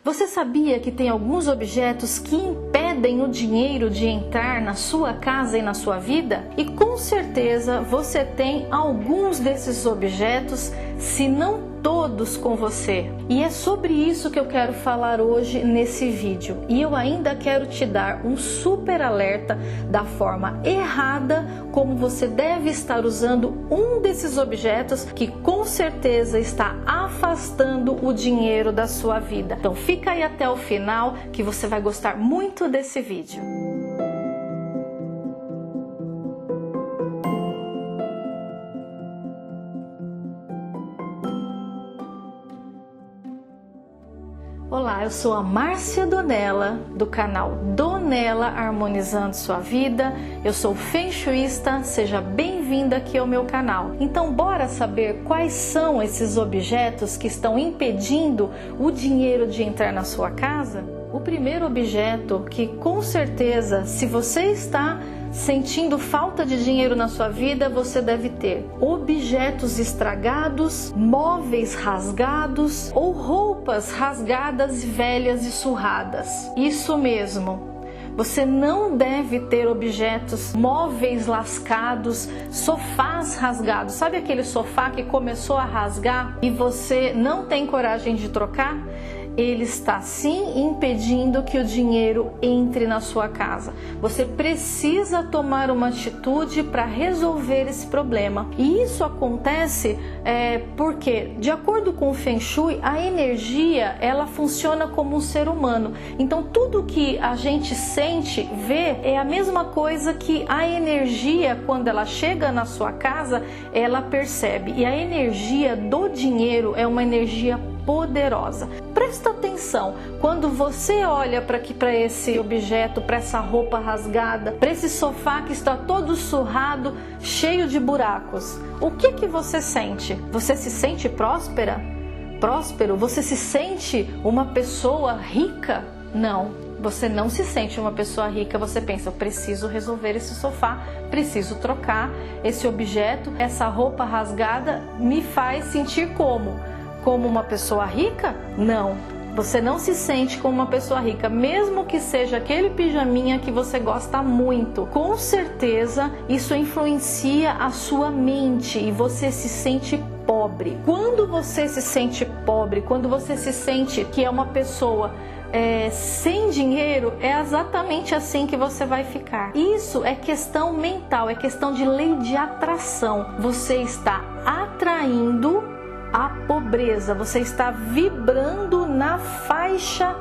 Você sabia que tem alguns objetos que impedem o dinheiro de entrar na sua casa e na sua vida? E com certeza você tem alguns desses objetos, se não todos, com você. E é sobre isso que eu quero falar hoje nesse vídeo. E eu ainda quero te dar um super alerta da forma errada como você deve estar usando um desses objetos que com certeza está afastando o dinheiro da sua vida. Então fica aí até o final que você vai gostar muito desse vídeo. Olá, eu sou a Márcia Donella, do canal Donella Harmonizando Sua Vida. Eu sou Feng Shuísta, seja bem-vinda aqui ao meu canal. Então, bora saber quais são esses objetos que estão impedindo o dinheiro de entrar na sua casa? O primeiro objeto que, com certeza, se você está sentindo falta de dinheiro na sua vida, você deve ter objetos estragados, móveis rasgados ou roupas rasgadas, velhas e surradas. Isso mesmo. Você não deve ter objetos, móveis lascados, sofás rasgados. Sabe aquele sofá que começou a rasgar e você não tem coragem de trocar? Ele está sim impedindo que o dinheiro entre na sua casa. Você precisa tomar uma atitude para resolver esse problema. E isso acontece porque, de acordo com o Feng Shui, a energia ela funciona como um ser humano. Então tudo que a gente sente, vê, é a mesma coisa que a energia, quando ela chega na sua casa, ela percebe. E a energia do dinheiro é uma energia poderosa. Presta atenção, quando você olha para esse objeto, para essa roupa rasgada, para esse sofá que está todo surrado, cheio de buracos, o que você sente? Você se sente próspera? Próspero? Você se sente uma pessoa rica? Não, você não se sente uma pessoa rica. Você pensa, eu preciso resolver esse sofá, preciso trocar esse objeto, essa roupa rasgada me faz sentir como uma pessoa rica? Não, você não se sente como uma pessoa rica, mesmo que seja aquele pijaminha que você gosta muito. Com certeza isso influencia a sua mente e você se sente pobre. Quando você se sente pobre, quando você se sente que é uma pessoa sem dinheiro, é exatamente assim que você vai ficar. Isso é questão mental, é questão de lei de atração. Você está atraindo a pobreza, você está vibrando na faixa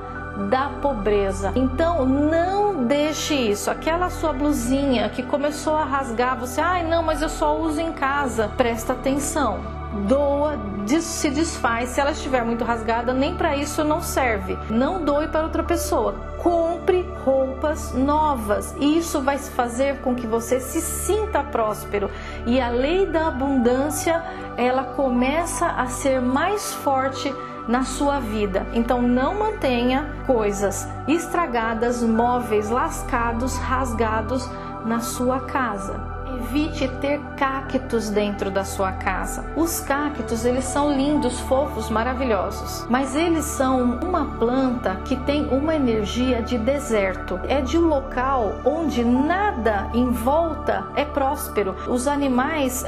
da pobreza. Então não deixe isso. Aquela sua blusinha que começou a rasgar, você, não, mas eu só uso em casa. Presta atenção, doa, se desfaz. Se ela estiver muito rasgada, nem para isso não serve. Não doe para outra pessoa. Compre roupas novas. Isso vai fazer com que você se sinta próspero. E a lei da abundância, ela começa a ser mais forte na sua vida. Então não mantenha coisas estragadas, móveis lascados, rasgados na sua casa. Evite ter cactos dentro da sua casa. Os cactos, eles são lindos, fofos, maravilhosos, mas eles são uma planta que tem uma energia de deserto. É de um local onde nada em volta é próspero. Os animais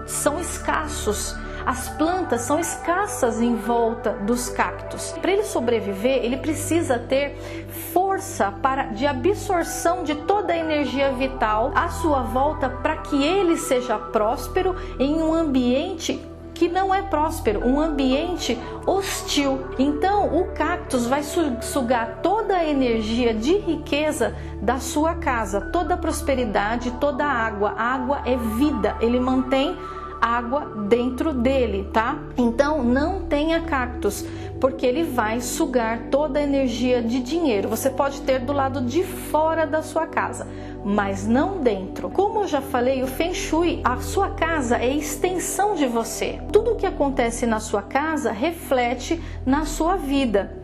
são escassos. As plantas são escassas em volta dos cactos. Para ele sobreviver, ele precisa ter força de absorção de toda a energia vital à sua volta para que ele seja próspero em um ambiente que não é próspero, um ambiente hostil. Então o cactus vai sugar toda a energia de riqueza da sua casa, toda a prosperidade, toda a água. A água é vida, ele mantém água dentro dele, tá? Então não tenha cactos, porque ele vai sugar toda a energia de dinheiro. Você pode ter do lado de fora da sua casa, mas não dentro. Como eu já falei, o Feng Shui, a sua casa é extensão de você. Tudo o que acontece na sua casa reflete na sua vida.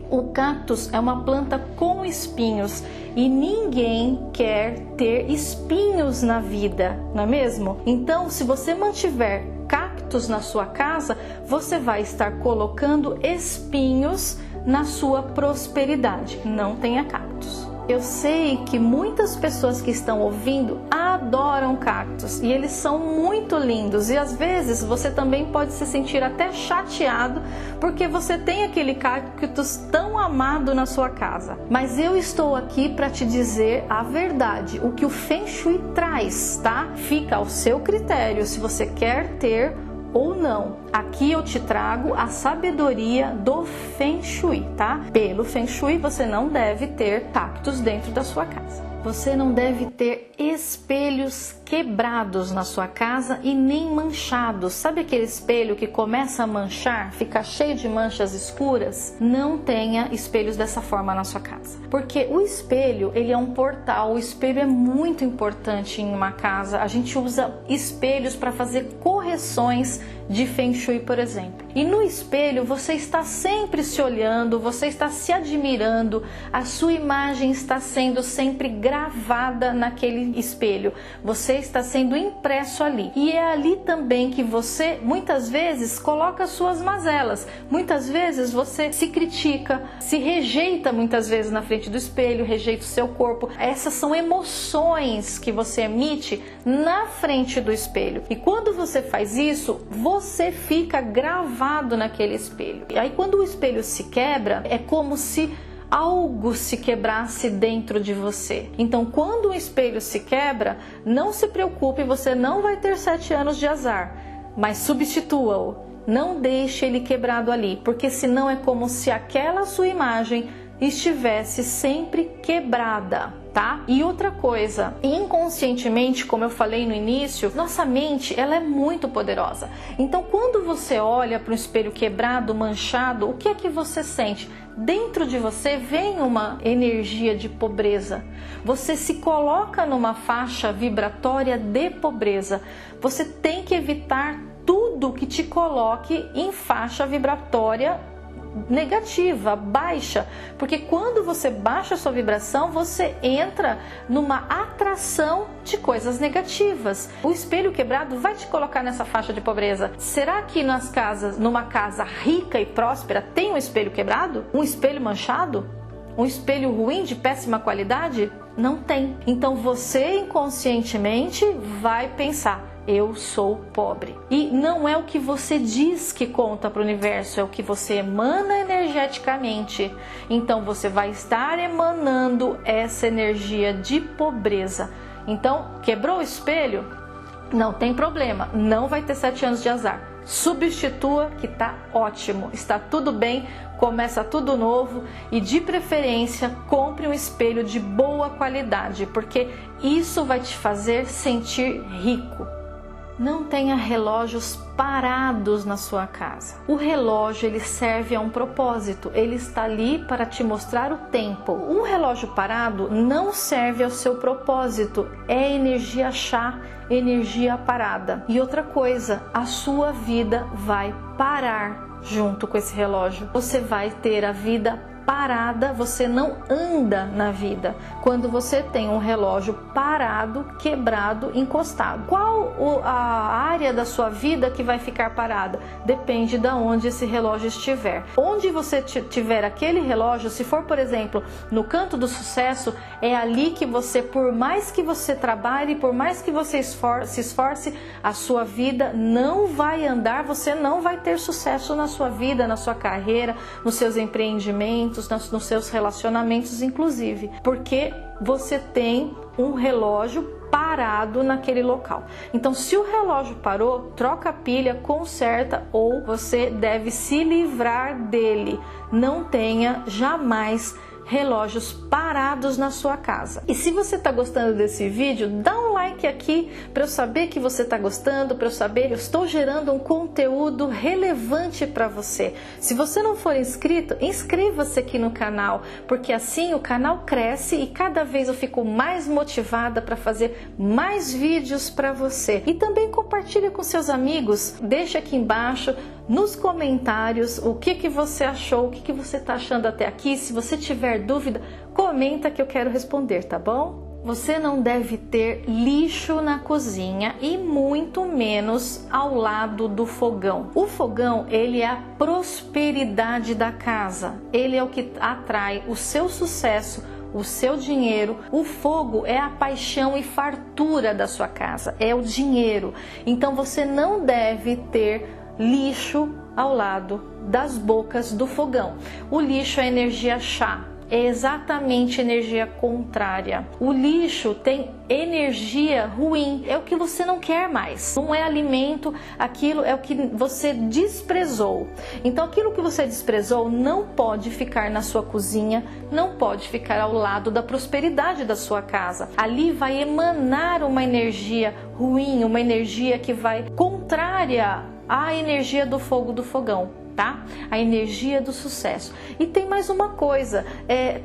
O cactus é uma planta com espinhos e ninguém quer ter espinhos na vida, não é mesmo? Então, se você mantiver cactus na sua casa, você vai estar colocando espinhos na sua prosperidade. Não tenha cactos. Eu sei que muitas pessoas que estão ouvindo adoram cactos e eles são muito lindos, e às vezes você também pode se sentir até chateado porque você tem aquele cactus tão amado na sua casa. Mas eu estou aqui para te dizer a verdade, o que o Feng Shui traz, tá? Fica ao seu critério se você quer ter ou não. Aqui eu te trago a sabedoria do Feng Shui, tá? Pelo Feng Shui você não deve ter cactos dentro da sua casa. Você não deve ter espelhos quebrados na sua casa e nem manchados. Sabe aquele espelho que começa a manchar, fica cheio de manchas escuras? Não tenha espelhos dessa forma na sua casa. Porque o espelho, ele é um portal. O espelho é muito importante em uma casa. A gente usa espelhos para fazer correções de Feng Shui, por exemplo. E no espelho você está sempre se olhando, você está se admirando, a sua imagem está sendo sempre gravada naquele espelho. Você está sendo impresso ali. E é ali também que você, muitas vezes, coloca suas mazelas. Muitas vezes você se critica, se rejeita muitas vezes na frente do espelho, rejeita o seu corpo. Essas são emoções que você emite na frente do espelho. E quando você faz isso, você fica gravado naquele espelho. E aí quando o espelho se quebra, é como se algo se quebrasse dentro de você. Então quando o espelho se quebra, não se preocupe, você não vai ter 7 anos de azar, mas substitua-o. Não deixe ele quebrado ali, porque senão é como se aquela sua imagem estivesse sempre quebrada, tá? E outra coisa, inconscientemente, como eu falei no início, nossa mente, ela é muito poderosa. Então, quando você olha para um espelho quebrado, manchado, o que é que você sente? Dentro de você vem uma energia de pobreza. Você se coloca numa faixa vibratória de pobreza. Você tem que evitar tudo que te coloque em faixa vibratória negativa, baixa, porque quando você baixa a sua vibração, você entra numa atração de coisas negativas. O espelho quebrado vai te colocar nessa faixa de pobreza. Será que nas casas, numa casa rica e próspera, tem um espelho quebrado? Um espelho manchado? Um espelho ruim, de péssima qualidade? Não tem. Então você inconscientemente vai pensar: eu sou pobre. E não é o que você diz que conta para o universo, é o que você emana energeticamente. Então você vai estar emanando essa energia de pobreza. Então, quebrou o espelho? Não tem problema, não vai ter 7 anos de azar. Substitua, que tá ótimo, está tudo bem, começa tudo novo e de preferência compre um espelho de boa qualidade, porque isso vai te fazer sentir rico. Não tenha relógios parados na sua casa. O relógio, ele serve a um propósito, ele está ali para te mostrar o tempo. Um relógio parado não serve ao seu propósito, é energia chá, energia parada. E outra coisa, a sua vida vai parar junto com esse relógio. Você vai ter a vida parada, você não anda na vida quando você tem um relógio parado, quebrado, encostado. Qual a área da sua vida que vai ficar parada? Depende de onde esse relógio estiver. Onde você tiver aquele relógio, se for, por exemplo, no canto do sucesso, é ali que você, por mais que você trabalhe, por mais que você se esforce, a sua vida não vai andar, você não vai ter sucesso na sua vida, na sua carreira, nos seus empreendimentos, nos seus relacionamentos, inclusive, porque você tem um relógio parado naquele local. Então, se o relógio parou, troca a pilha, conserta, ou você deve se livrar dele. Não tenha jamais relógios parados na sua casa. E se você está gostando desse vídeo, dá um like aqui para eu saber que você está gostando, para eu saber que eu estou gerando um conteúdo relevante para você. Se você não for inscrito, inscreva-se aqui no canal, porque assim o canal cresce e cada vez eu fico mais motivada para fazer mais vídeos para você. E também compartilha com seus amigos, deixa aqui embaixo nos comentários o que você achou, o que você está achando até aqui. Se você tiver dúvida, comenta que eu quero responder, tá bom? Você não deve ter lixo na cozinha e muito menos ao lado do fogão. O fogão, ele é a prosperidade da casa. Ele é o que atrai o seu sucesso, o seu dinheiro. O fogo é a paixão e fartura da sua casa, é o dinheiro. Então você não deve ter lixo ao lado das bocas do fogão. O lixo é energia chá. É exatamente energia contrária. O lixo tem energia ruim, é o que você não quer mais. Não é alimento, aquilo é o que você desprezou. Então aquilo que você desprezou não pode ficar na sua cozinha, não pode ficar ao lado da prosperidade da sua casa. Ali vai emanar uma energia ruim, uma energia que vai contrária à energia do fogo do fogão. Tá? A energia do sucesso. E tem mais uma coisa,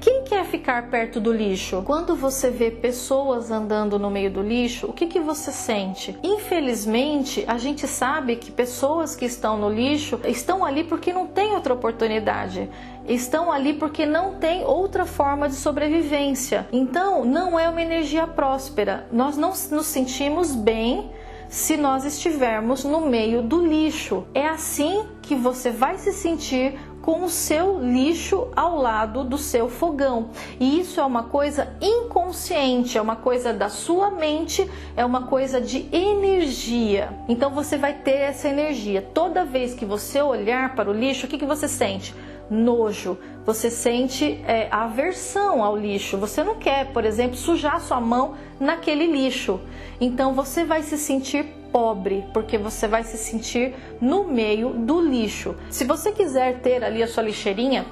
quem quer ficar perto do lixo? Quando você vê pessoas andando no meio do lixo, o que você sente? Infelizmente, a gente sabe que pessoas que estão no lixo estão ali porque não tem outra oportunidade. Estão ali porque não tem outra forma de sobrevivência. Então, não é uma energia próspera. Nós não nos sentimos bem se nós estivermos no meio do lixo. É assim que você vai se sentir com o seu lixo ao lado do seu fogão. E isso é uma coisa inconsciente, é uma coisa da sua mente, é uma coisa de energia. Então você vai ter essa energia. Toda vez que você olhar para o lixo, o que você sente? Nojo, você sente aversão ao lixo, você não quer, por exemplo, sujar sua mão naquele lixo. Então você vai se sentir pobre, porque você vai se sentir no meio do lixo. Se você quiser ter ali a sua lixeirinha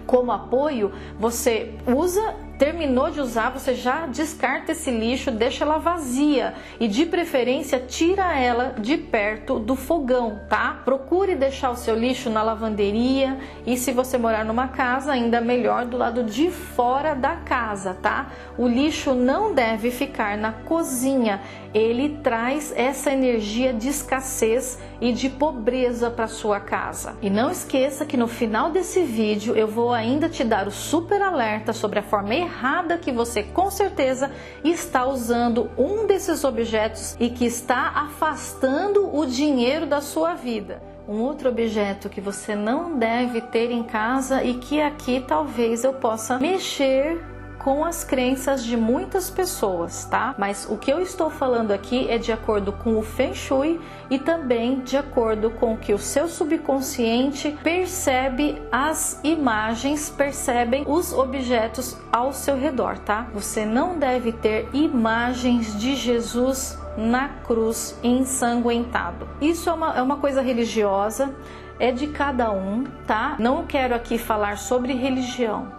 como apoio, você usa, terminou de usar, você já descarta esse lixo, deixa ela vazia e de preferência tira ela de perto do fogão, tá? Procure deixar o seu lixo na lavanderia e se você morar numa casa, ainda melhor do lado de fora da casa, tá? O lixo não deve ficar na cozinha, ele traz essa energia de escassez e de pobreza para sua casa. E não esqueça que no final desse vídeo eu vou ainda te dar o super alerta sobre a forma errada que você com certeza está usando um desses objetos e que está afastando o dinheiro da sua vida. Um outro objeto que você não deve ter em casa e que aqui talvez eu possa mexer com as crenças de muitas pessoas, tá? Mas o que eu estou falando aqui é de acordo com o Feng Shui e também de acordo com o que o seu subconsciente percebe as imagens, percebem os objetos ao seu redor, tá? Você não deve ter imagens de Jesus na cruz ensanguentado. Isso é uma coisa religiosa, é de cada um, tá? Não quero aqui falar sobre religião.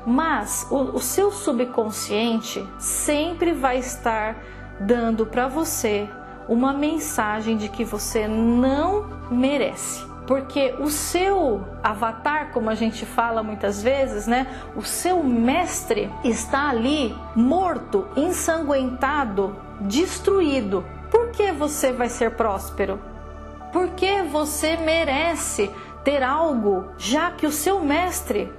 Mas o seu subconsciente sempre vai estar dando para você uma mensagem de que você não merece. Porque o seu avatar, como a gente fala muitas vezes, né? O seu mestre está ali morto, ensanguentado, destruído. Por que você vai ser próspero? Porque você merece ter algo, já que o seu mestre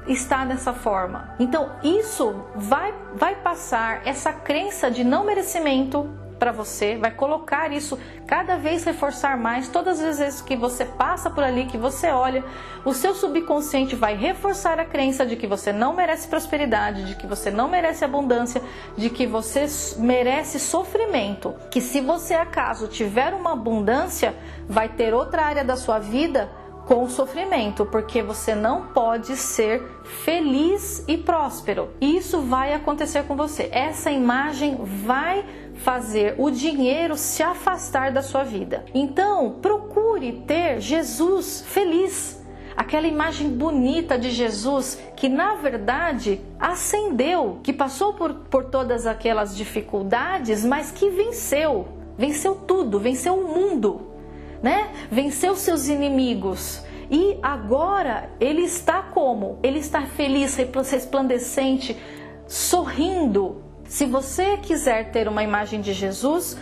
está dessa forma. Então isso vai passar essa crença de não merecimento para você, vai colocar isso cada vez reforçar mais. Todas as vezes que você passa por ali, que você olha, o seu subconsciente vai reforçar a crença de que você não merece prosperidade, de que você não merece abundância, de que você merece sofrimento, que se você acaso tiver uma abundância, vai ter outra área da sua vida com sofrimento, porque você não pode ser feliz e próspero. Isso vai acontecer com você. Essa imagem vai fazer o dinheiro se afastar da sua vida. Então, procure ter Jesus feliz. Aquela imagem bonita de Jesus que, na verdade, ascendeu, que passou por todas aquelas dificuldades, mas que venceu tudo, venceu o mundo, né? Venceu seus inimigos e agora ele está como? Ele está feliz, resplandecente, sorrindo. Se você quiser ter uma imagem de Jesus,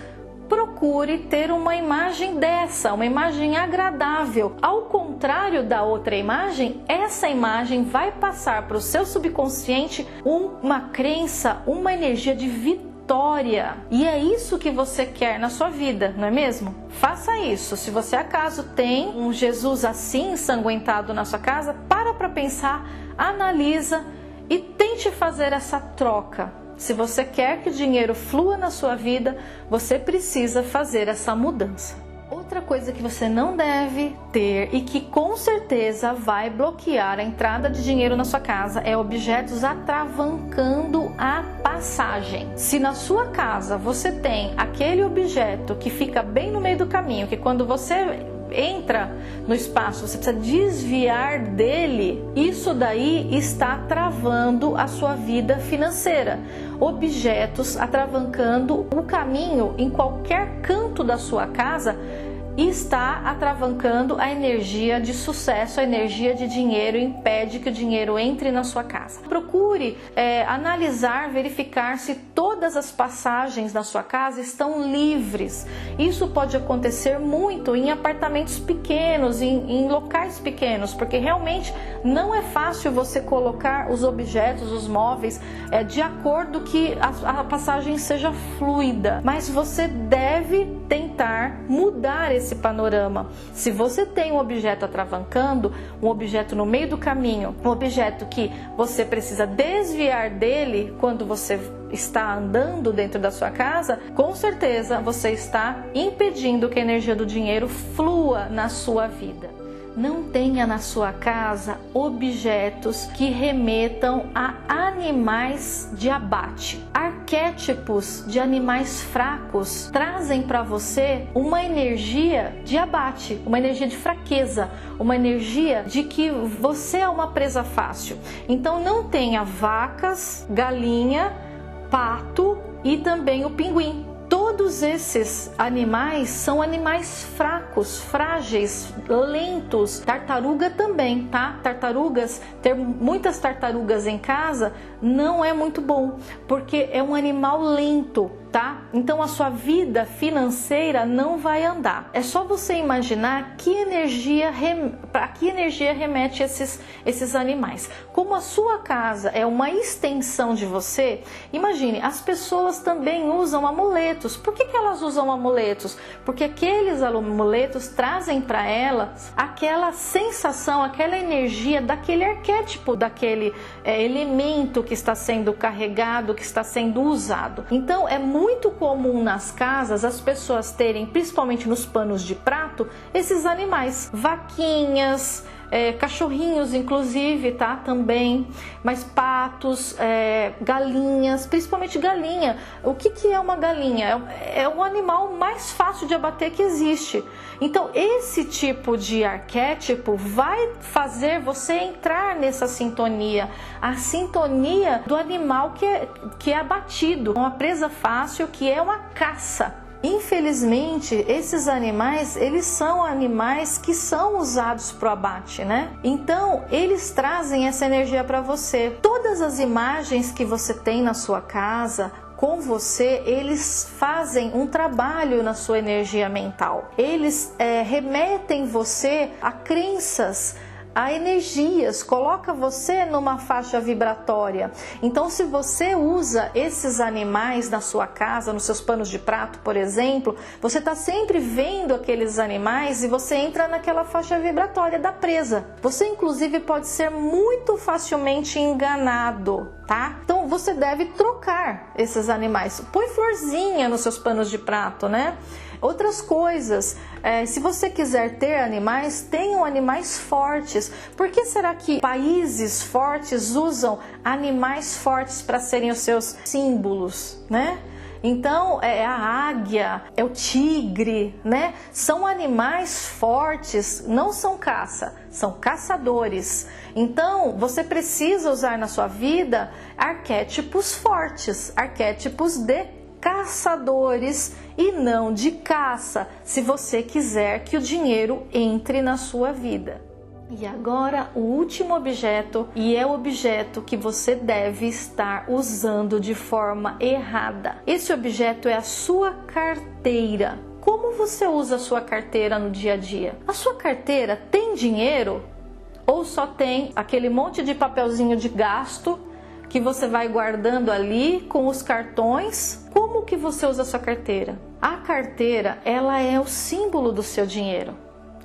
procure ter uma imagem dessa, uma imagem agradável. Ao contrário da outra imagem, essa imagem vai passar para o seu subconsciente uma crença, uma energia de vitória. E é isso que você quer na sua vida, não é mesmo? Faça isso. Se você acaso tem um Jesus assim ensanguentado na sua casa, para pensar, analisa e tente fazer essa troca. Se você quer que o dinheiro flua na sua vida, você precisa fazer essa mudança. Outra coisa que você não deve ter e que com certeza vai bloquear a entrada de dinheiro na sua casa é objetos atravancando a passagem. Se na sua casa você tem aquele objeto que fica bem no meio do caminho, que quando você entra no espaço, você precisa desviar dele, isso daí está travando a sua vida financeira. Objetos atravancando o caminho em qualquer canto da sua casa está atravancando a energia de sucesso, a energia de dinheiro, impede que o dinheiro entre na sua casa. Procure analisar, verificar se todas as passagens na sua casa estão livres. Isso pode acontecer muito em apartamentos pequenos, em locais pequenos, porque realmente não é fácil você colocar os objetos, os móveis, de acordo que a passagem seja fluida. Mas você deve tentar mudar esse panorama. Se você tem um objeto atravancando, um objeto no meio do caminho, um objeto que você precisa desviar dele quando você está andando dentro da sua casa, com certeza você está impedindo que a energia do dinheiro flua na sua vida. Não tenha na sua casa objetos que remetam a animais de abate. Arquétipos de animais fracos trazem para você uma energia de abate, uma energia de fraqueza, uma energia de que você é uma presa fácil. Então não tenha vacas, galinha, pato e também o pinguim. Todos esses animais são animais fracos, frágeis, lentos. Tartaruga também, tá? Tartarugas, ter muitas tartarugas em casa não é muito bom, porque é um animal lento, tá? Então a sua vida financeira não vai andar. É só você imaginar para que energia remete esses animais. Como a sua casa é uma extensão de você, imagine, as pessoas também usam amuletos. Por que elas usam amuletos? Porque aqueles amuletos trazem para elas aquela sensação, aquela energia daquele arquétipo, daquele elemento que está sendo carregado, que está sendo usado. Então é muito comum nas casas as pessoas terem, principalmente nos panos de prato, esses animais, vaquinhas, cachorrinhos inclusive, tá? Também, mas patos, galinhas, principalmente galinha. O que é uma galinha? É o animal mais fácil de abater que existe. Então esse tipo de arquétipo vai fazer você entrar nessa sintonia, a sintonia do animal que é abatido, uma presa fácil, que é uma caça. Infelizmente, esses animais, eles são animais que são usados para o abate, né? Então, eles trazem essa energia para você. Todas as imagens que você tem na sua casa, com você, eles fazem um trabalho na sua energia mental. Eles remetem você a crenças, a energias, coloca você numa faixa vibratória. Então, se você usa esses animais na sua casa, nos seus panos de prato, por exemplo, você está sempre vendo aqueles animais e você entra naquela faixa vibratória da presa. Você, inclusive, pode ser muito facilmente enganado, tá? Então, você deve trocar esses animais. Põe florzinha nos seus panos de prato, né? Outras coisas, se você quiser ter animais, tenham animais fortes. Por que será que países fortes usam animais fortes para serem os seus símbolos, né? Então, a águia, é o tigre, né? São animais fortes, não são caça, são caçadores. Então, você precisa usar na sua vida arquétipos fortes, arquétipos de caçadores e não de caça, se você quiser que o dinheiro entre na sua vida. E agora o último objeto, e é o objeto que você deve estar usando de forma errada. Esse objeto é a sua carteira. Como você usa a sua carteira no dia a dia? A sua carteira tem dinheiro ou só tem aquele monte de papelzinho de gasto que você vai guardando ali com os cartões? Como que você usa a sua carteira? A carteira, ela é o símbolo do seu dinheiro.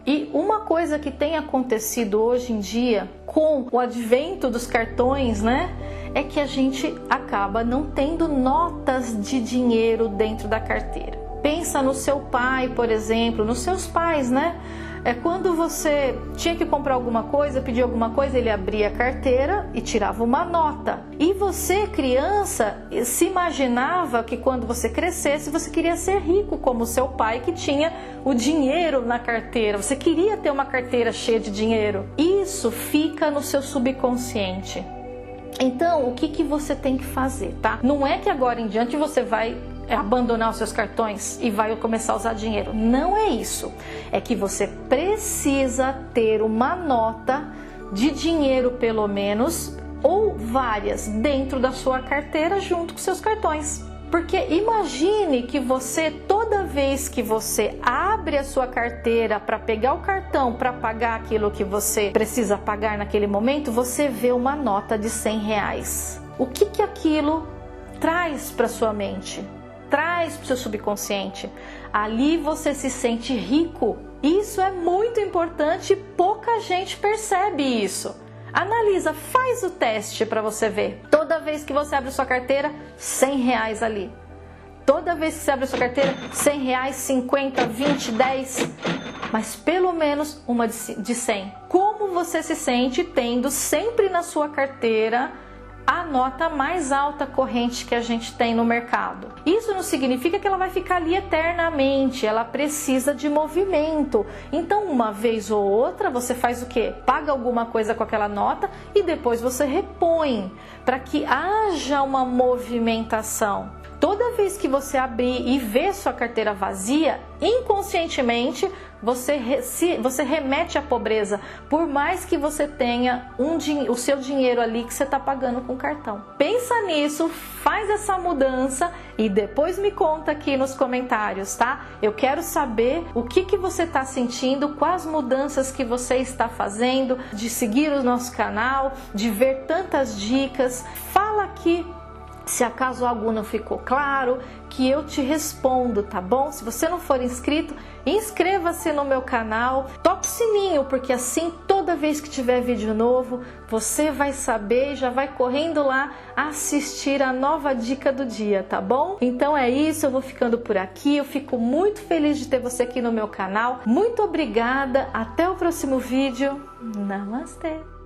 E uma coisa que tem acontecido hoje em dia com o advento dos cartões, né, é que a gente acaba não tendo notas de dinheiro dentro da carteira. Pensa no seu pai, por exemplo, nos seus pais, né? Quando você tinha que comprar alguma coisa, pedir alguma coisa, ele abria a carteira e tirava uma nota. E você, criança, se imaginava que quando você crescesse, você queria ser rico como seu pai, que tinha o dinheiro na carteira. Você queria ter uma carteira cheia de dinheiro. Isso fica no seu subconsciente. Então, o que você tem que fazer, tá? Não é que agora em diante você vai abandonar os seus cartões e vai começar a usar dinheiro. Não é isso. É que você precisa ter uma nota de dinheiro, pelo menos, ou várias, dentro da sua carteira junto com seus cartões. Porque imagine que você, toda vez que você abre a sua carteira para pegar o cartão para pagar aquilo que você precisa pagar naquele momento, você vê uma nota de R$100. O que aquilo traz para sua mente? Traz para o seu subconsciente. Ali você se sente rico. Isso é muito importante e pouca gente percebe isso. Analisa, faz o teste para você ver. Toda vez que você abre a sua carteira, R$100 ali. Toda vez que você abre a sua carteira, R$100, 50, 20, 10. Mas pelo menos uma de 100. Como você se sente tendo sempre na sua carteira a nota mais alta corrente que a gente tem no mercado? Isso não significa que ela vai ficar ali eternamente, ela precisa de movimento. Então, uma vez ou outra, você faz o quê? Paga alguma coisa com aquela nota e depois você repõe, para que haja uma movimentação. Toda vez que você abrir e ver sua carteira vazia, inconscientemente você remete à pobreza, por mais que você tenha o seu dinheiro ali que você está pagando com cartão. Pensa nisso, faz essa mudança e depois me conta aqui nos comentários, tá? Eu quero saber o que você está sentindo, quais mudanças que você está fazendo, de seguir o nosso canal, de ver tantas dicas. Fala aqui se acaso algo não ficou claro, que eu te respondo, tá bom? Se você não for inscrito, inscreva-se no meu canal, toque o sininho, porque assim toda vez que tiver vídeo novo, você vai saber e já vai correndo lá assistir a nova dica do dia, tá bom? Então é isso, eu vou ficando por aqui, eu fico muito feliz de ter você aqui no meu canal. Muito obrigada, até o próximo vídeo. Namastê!